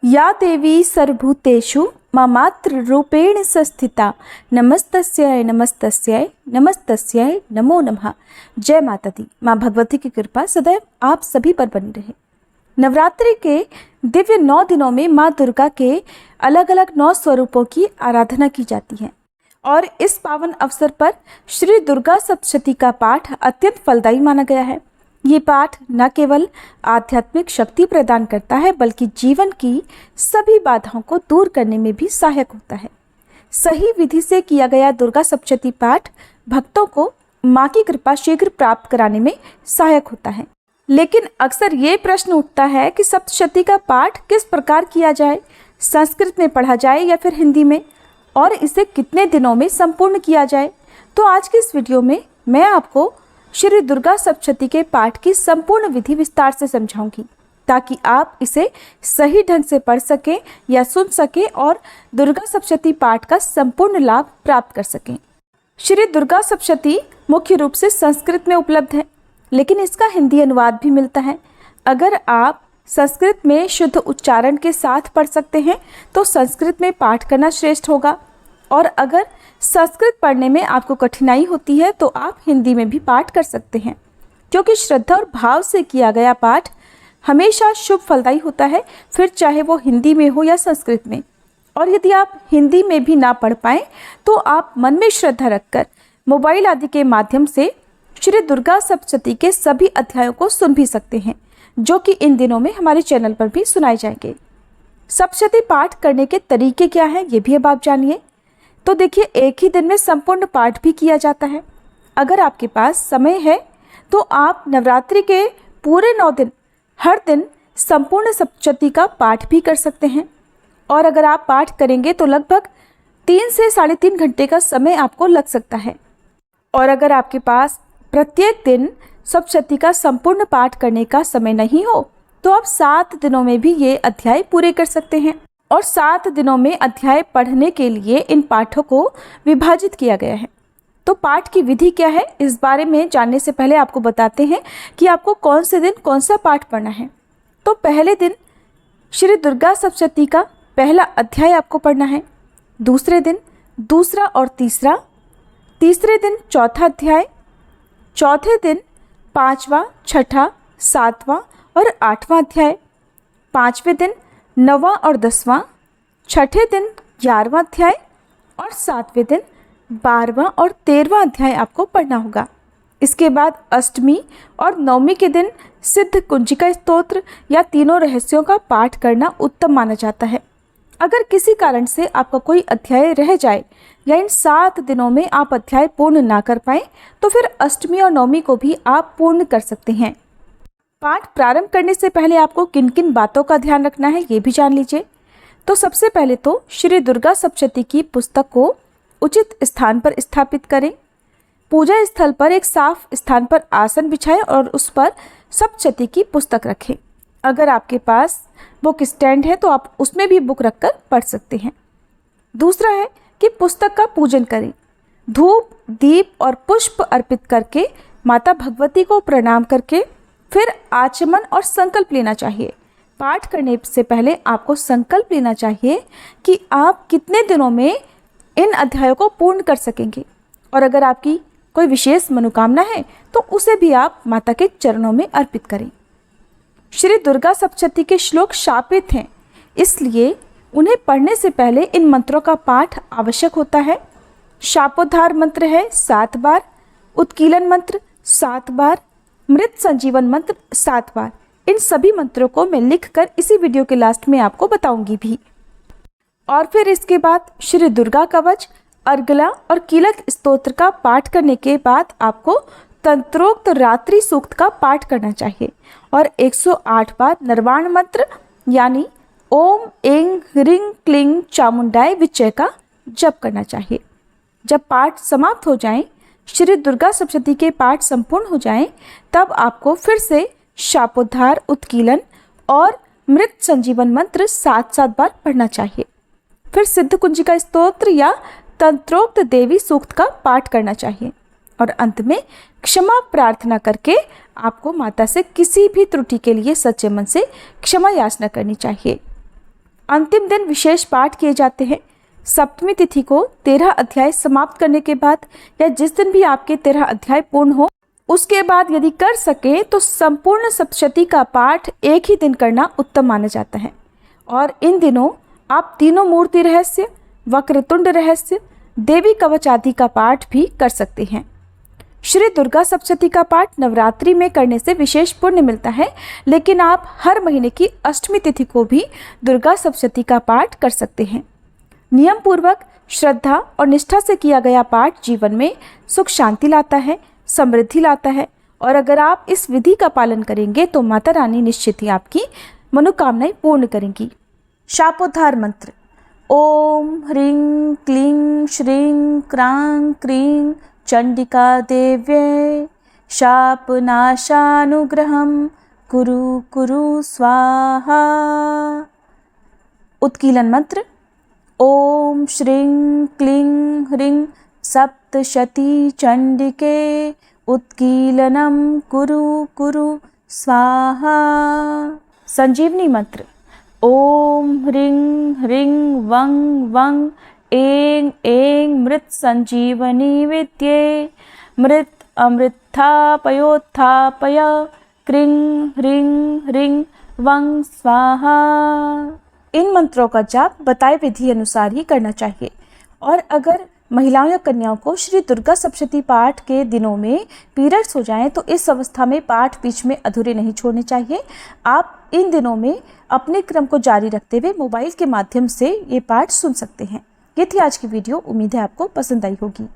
या देवी सर्वभूतेषु ममात्र रूपेण संस्थिता नमस्तस्यै नमस्तस्यै नमस्तस्यै नमो नमः। जय माता दी। माँ भगवती की कृपा सदैव आप सभी पर बनी रहे। नवरात्रि के दिव्य 9 दिनों में माँ दुर्गा के अलग अलग 9 स्वरूपों की आराधना की जाती है और इस पावन अवसर पर श्री दुर्गा सप्तशती का पाठ अत्यंत फलदायी माना गया है। ये पाठ न केवल आध्यात्मिक शक्ति प्रदान करता है बल्कि जीवन की सभी बाधाओं को दूर करने में भी सहायक होता है। सही विधि से किया गया दुर्गा सप्तशती पाठ भक्तों को माँ की कृपा शीघ्र प्राप्त कराने में सहायक होता है। लेकिन अक्सर ये प्रश्न उठता है कि सप्तशती का पाठ किस प्रकार किया जाए, संस्कृत में पढ़ा जाए या फिर हिंदी में, और इसे कितने दिनों में संपूर्ण किया जाए। तो आज की इस वीडियो में मैं आपको श्री दुर्गा सप्तशती के पाठ की संपूर्ण विधि विस्तार से समझाऊंगी ताकि आप इसे सही ढंग से पढ़ सकें या सुन सकें और दुर्गा सप्तशती पाठ का संपूर्ण लाभ प्राप्त कर सकें। श्री दुर्गा सप्तशती मुख्य रूप से संस्कृत में उपलब्ध है, लेकिन इसका हिंदी अनुवाद भी मिलता है। अगर आप संस्कृत में शुद्ध उच्चारण के साथ पढ़ सकते हैं तो संस्कृत में पाठ करना श्रेष्ठ होगा, और अगर संस्कृत पढ़ने में आपको कठिनाई होती है तो आप हिंदी में भी पाठ कर सकते हैं, क्योंकि श्रद्धा और भाव से किया गया पाठ हमेशा शुभ फलदायी होता है, फिर चाहे वो हिंदी में हो या संस्कृत में। और यदि आप हिंदी में भी ना पढ़ पाएँ तो आप मन में श्रद्धा रखकर मोबाइल आदि के माध्यम से श्री दुर्गा सप्तशती के सभी अध्यायों को सुन भी सकते हैं, जो कि इन दिनों में हमारे चैनल पर भी सुनाए जाएंगे। सप्तशती पाठ करने के तरीके क्या हैं, ये भी अब आप जानिए। तो देखिए, एक ही दिन में संपूर्ण पाठ भी किया जाता है। अगर आपके पास समय है तो आप नवरात्रि के पूरे 9 दिन हर दिन संपूर्ण सप्तशती का पाठ भी कर सकते हैं, और अगर आप पाठ करेंगे तो लगभग 3 से 3.5 घंटे का समय आपको लग सकता है। और अगर आपके पास प्रत्येक दिन सप्तशती का संपूर्ण पाठ करने का समय नहीं हो तो आप 7 दिनों में भी ये अध्याय पूरे कर सकते हैं। और 7 दिनों में अध्याय पढ़ने के लिए इन पाठों को विभाजित किया गया है। तो पाठ की विधि क्या है, इस बारे में जानने से पहले आपको बताते हैं कि आपको कौन से दिन कौन सा पाठ पढ़ना है। तो पहले दिन श्री दुर्गा सप्तशती का पहला अध्याय आपको पढ़ना है, दूसरे दिन दूसरा और तीसरा, तीसरे दिन चौथा अध्याय, चौथे दिन 5वां, 6ठा, 7वां और 8वां अध्याय, 5वें दिन 9वां और 10वां, 6ठे दिन 11वां अध्याय और 7वें दिन 12वां और 13वां अध्याय आपको पढ़ना होगा। इसके बाद अष्टमी और नवमी के दिन सिद्ध कुंजिका स्तोत्र या तीनों रहस्यों का पाठ करना उत्तम माना जाता है। अगर किसी कारण से आपका कोई अध्याय रह जाए या इन 7 दिनों में आप अध्याय पूर्ण ना कर पाए तो फिर अष्टमी और नवमी को भी आप पूर्ण कर सकते हैं। पाठ प्रारंभ करने से पहले आपको किन किन बातों का ध्यान रखना है ये भी जान लीजिए। तो सबसे पहले तो श्री दुर्गा सप्तशती की पुस्तक को उचित स्थान पर स्थापित करें। पूजा स्थल पर एक साफ स्थान पर आसन बिछाएं और उस पर सप्तशती की पुस्तक रखें। अगर आपके पास बुक स्टैंड है तो आप उसमें भी बुक रखकर पढ़ सकते हैं। दूसरा है कि पुस्तक का पूजन करें। धूप, दीप और पुष्प अर्पित करके माता भगवती को प्रणाम करके फिर आचमन और संकल्प लेना चाहिए। पाठ करने से पहले आपको संकल्प लेना चाहिए कि आप कितने दिनों में इन अध्यायों को पूर्ण कर सकेंगे, और अगर आपकी कोई विशेष मनोकामना है तो उसे भी आप माता के चरणों में अर्पित करें। श्री दुर्गा सप्तशती के श्लोक शापित हैं, इसलिए उन्हें पढ़ने से पहले इन मंत्रों का पाठ आवश्यक होता है। शापोद्धार मंत्र है 7 बार, उत्कीलन मंत्र 7 बार, मृत संजीवन मंत्र 7 बार। इन सभी मंत्रों को मैं लिखकर इसी वीडियो के लास्ट में आपको बताऊंगी भी। और फिर इसके बाद श्री दुर्गा कवच, अर्गला और कीलक स्तोत्र का पाठ करने के बाद आपको तंत्रोक्त रात्रि सूक्त का पाठ करना चाहिए और 108 बार निर्वाण मंत्र यानी ओम ऐं ह्रीं क्लीं चामुंडाय विचय का जप करना चाहिए। जब पाठ समाप्त हो जाएं, श्री दुर्गा सप्तशती के पाठ संपूर्ण हो जाएं, तब आपको फिर से शापोद्धार, उत्कीलन और मृत संजीवन मंत्र 7-7 बार पढ़ना चाहिए। फिर सिद्ध कुंजिका स्तोत्र या तंत्रोक्त देवी सूक्त का पाठ करना चाहिए और अंत में क्षमा प्रार्थना करके आपको माता से किसी भी त्रुटि के लिए सच्चे मन से क्षमा याचना करनी चाहिए। अंतिम दिन विशेष पाठ किए जाते हैं। सप्तमी तिथि को 13 अध्याय समाप्त करने के बाद या जिस दिन भी आपके 13 अध्याय पूर्ण हो उसके बाद यदि कर सके तो संपूर्ण सप्तशती का पाठ एक ही दिन करना उत्तम माना जाता है। और इन दिनों आप तीनों मूर्ति रहस्य, वक्रतुंड रहस्य, देवी कवच आदि का पाठ भी कर सकते हैं। श्री दुर्गा सप्तशती का पाठ नवरात्रि में करने से विशेष पुण्य मिलता है, लेकिन आप हर महीने की अष्टमी तिथि को भी दुर्गा सप्तशती का पाठ कर सकते हैं। नियम पूर्वक श्रद्धा और निष्ठा से किया गया पाठ जीवन में सुख शांति लाता है, समृद्धि लाता है। और अगर आप इस विधि का पालन करेंगे तो माता रानी निश्चित ही आपकी मनोकामनाएं पूर्ण करेंगी। शापोद्धार मंत्र। ओम ह्रीं क्लीं श्रीं क्रां क्रीं चंडिका देव्यै शापनाशानुग्रहं कुरु कुरु स्वाहा। उत्कीलन मंत्र। ओम श्रीं क्लीं ह्रीं सप्तशती चंडिके उत्कीलनं कुरु कुरु स्वाहा। संजीवनी मंत्र। ओम ह्रीं ह्रीं वं वं ऐं ऐं मृत संजीवनी विद्ये मृत अमृतापयोत्थापय क्रीं ह्रीं ह्रीं वं स्वाहा। इन मंत्रों का जाप बताए विधि अनुसार ही करना चाहिए। और अगर महिलाओं या कन्याओं को श्री दुर्गा सप्तशती पाठ के दिनों में पीरियड्स हो जाएं तो इस अवस्था में पाठ बीच में अधूरे नहीं छोड़ने चाहिए। आप इन दिनों में अपने क्रम को जारी रखते हुए मोबाइल के माध्यम से ये पाठ सुन सकते हैं। ये थी आज की वीडियो। उम्मीद है आपको पसंद आई होगी।